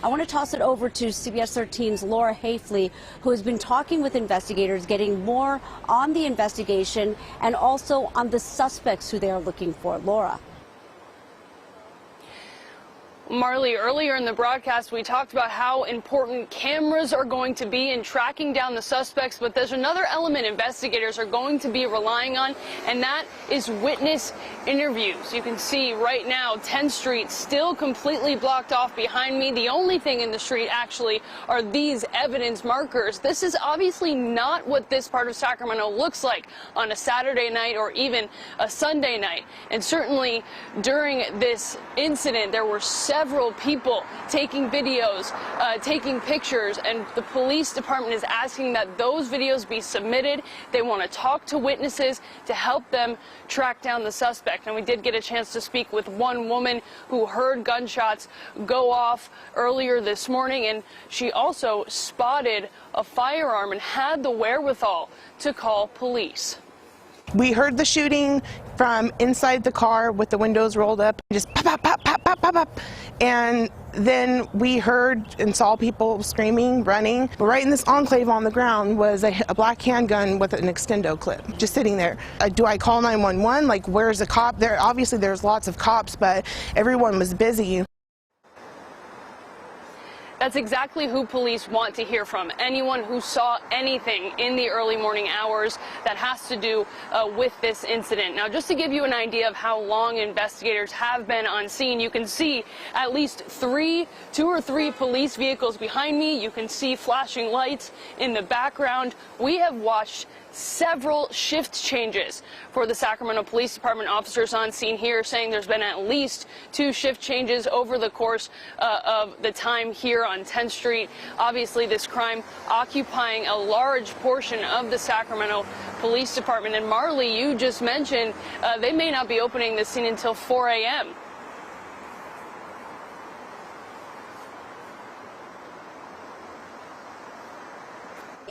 I want to toss it over to CBS 13's Laura Hafley, who has been talking with investigators, getting more on the investigation and also on the suspects who they are looking for. Laura. Marley, earlier in the broadcast, we talked about how important cameras are going to be in tracking down the suspects, but there's another element investigators are going to be relying on, and that is witness interviews. You can see right now 10th Street still completely blocked off behind me. The only thing in the street actually are these evidence markers. This is obviously not what this part of Sacramento looks like on a Saturday night or even a Sunday night. And certainly during this incident, there were several people taking videos, taking pictures, and the police department is asking that those videos be submitted. They want to talk to witnesses to help them track down the suspect. And we did get a chance to speak with one woman who heard gunshots go off earlier this morning, and she also spotted a firearm and had the wherewithal to call police. We heard the shooting from inside the car with the windows rolled up, just pop, pop, pop, pop, pop, pop, pop. And then we heard and saw people screaming, running. But right in this enclave on the ground was a black handgun with an extendo clip, just sitting there. Do I call 911? Like, where's the cop? There, obviously there's lots of cops, but everyone was busy. That's exactly who police want to hear from. Anyone who saw anything in the early morning hours that has to do with this incident. Now, just to give you an idea of how long investigators have been on scene, you can see at least two or three police vehicles behind me. You can see flashing lights in the background. We have watched several shift changes for the Sacramento Police Department. Officers on scene here saying there's been at least 2 shift changes over the course of the time here on 10th Street. Obviously, this crime occupying a large portion of the Sacramento Police Department. And Marley, you just mentioned they may not be opening this scene until 4 a.m.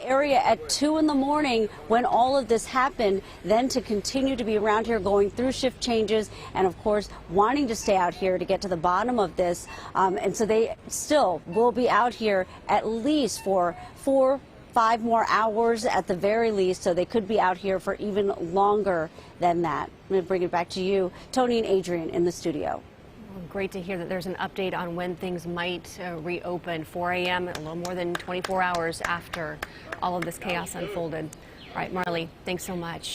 Area at 2 in the morning when all of this happened, then to continue to be around here going through shift changes and of course wanting to stay out here to get to the bottom of this, and so they still will be out here at least for 4-5 more hours at the very least, so they could be out here for even longer than that. I'm going to bring it back to you, Tony and Adrian in the studio. Great to hear that there's an update on when things might reopen. 4 a.m., a little more than 24 hours after all of this chaos unfolded. All right, Marley, thanks so much.